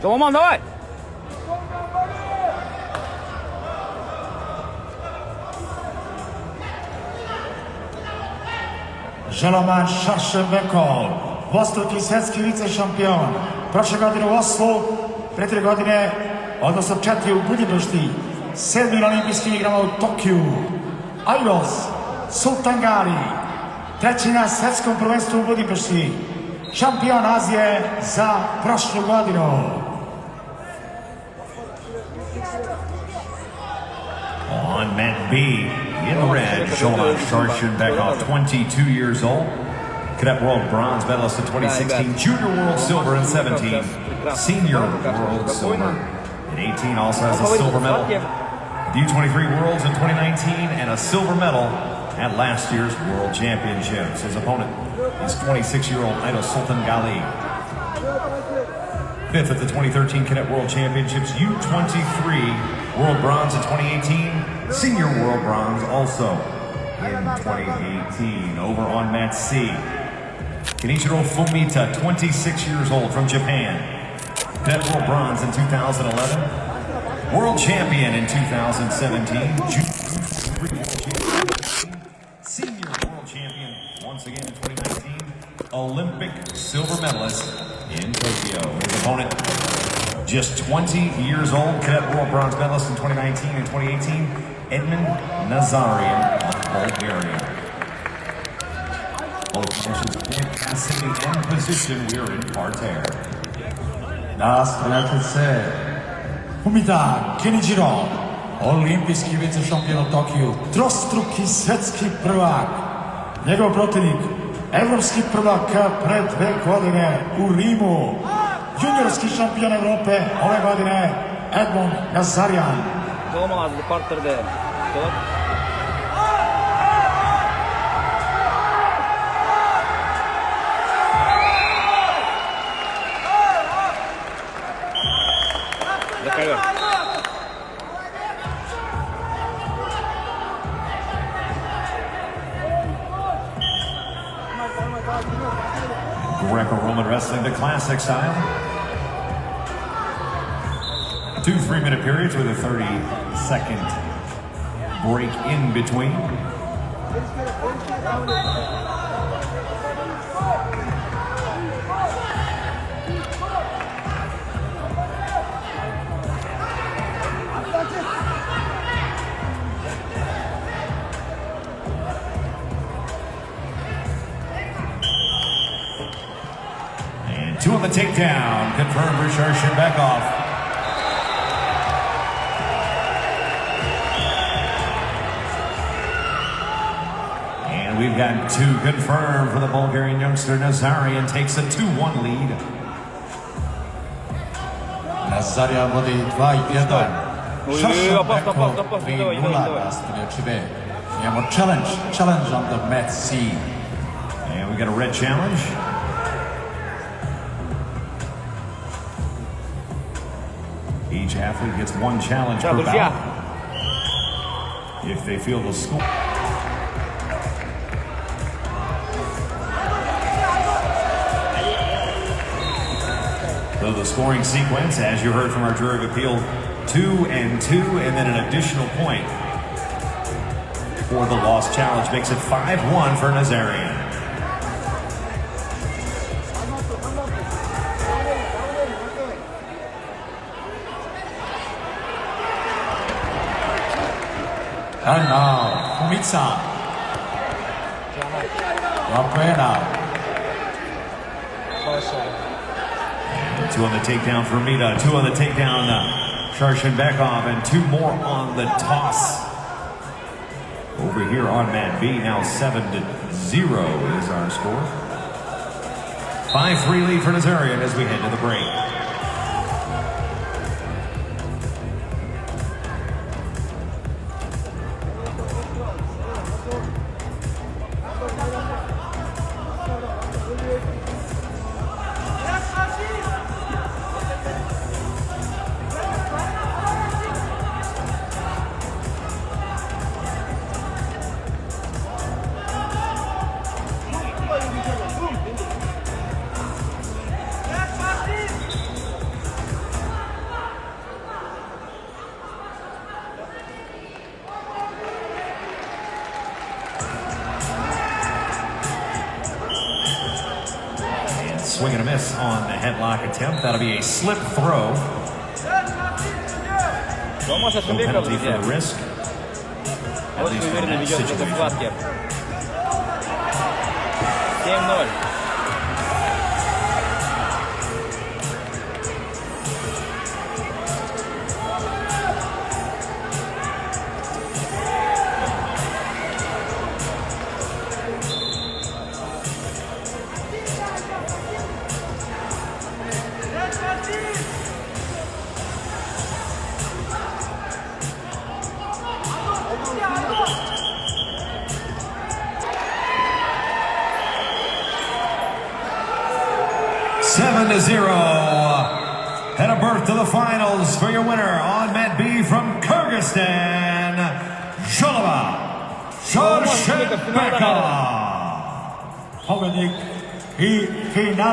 ЖОЛАМАН, давай! ЖОЛАМАН ШАРШЕНБЕКОВ, dvostruki svjetski vice-šampion. Prošle godine u Oslu, pre 3 godine, odnosno 4 u Budimpešti, 7 na olimpijskim igrama u Tokiju. Aydos, Sultangali, 3 na svjetskom prvenstvu u Budimpešti, šampion Azije za prošlu godinu. On mat B, in red, ŽOLAMAN ŠARŠENBEKOV, 22 years old. Cadet World Bronze medalist in 2016, Junior World Silver in 17, Senior World Silver in 18, also has a silver medal. The U23 Worlds in 2019 and a silver medal at last year's World Championships. His opponent is 26-year-old Aydos Sultangali. 5th at the 2013 Cadet World Championships, U23 World Bronze in 2018, Senior World Bronze also in 2018. Over on mat C, Kenichiro Fumita, 26 years old from Japan. Cadet World Bronze in 2011, World Champion in 2017, Senior World Champion once again in 2019, Olympic silver medalist in Tokyo. His opponent, just 20 years old, Cadet World Bronze medalist in 2019 and 2018, Edmund Nazarian of Bulgaria. Both matches in passing and position, we're in parterre. Na strelnice Fumita Kenichiro, olimpijski vice-šampion u Tokiju, trostruki svjetski prvak. Njegov protivnik, evropski prvak pre 2 godine u Rimu, juniorski šampion Evrope ove godine, Edmund Nazarian. ЖОЛАМАН parterде. Greco-Roman wrestling, the classic style. 2 3-minute periods with a 30-second break in between. And 2 on the takedown, confirmed for ŠARŠENBEKOV. We've got 2 confirmed for the Bulgarian youngster. Nazarian takes a 2-1 lead. Nazarian vodi 2-1. ŠARŠENBEKOV 3-0 nastavlja čibe. Imamo challenge on the mat C. And we got a red challenge. Each athlete gets 1 challenge per bout. If they feel the score. So the scoring sequence, as you heard from our jury of appeal, 2 and 2, and then an additional point for the lost challenge, makes it 5-1 for Nazarian. And now, Fumita. Rafaela. 2 on the takedown for Fumita, 2 on the takedown ŠARŠENBEKOV, and 2 more on the toss. Over here on mat B, now 7-0 is our score. 5-3 lead for Nazarian as we head to the break. swing and a miss on the headlock attempt. That'll be a slip throw. ЖОЛАМАН No ШАРШЕНБЕКОВ, penalty for друзья. the risk. At Очень least in уверенно that ведет в этой situation. схватке. 7-0. Seven to 0. And a berth to the finals for your winner on mat B from Kyrgyzstan, ЖОЛАМАН ШАРШЕНБЕКОВ. Pobednik i finalista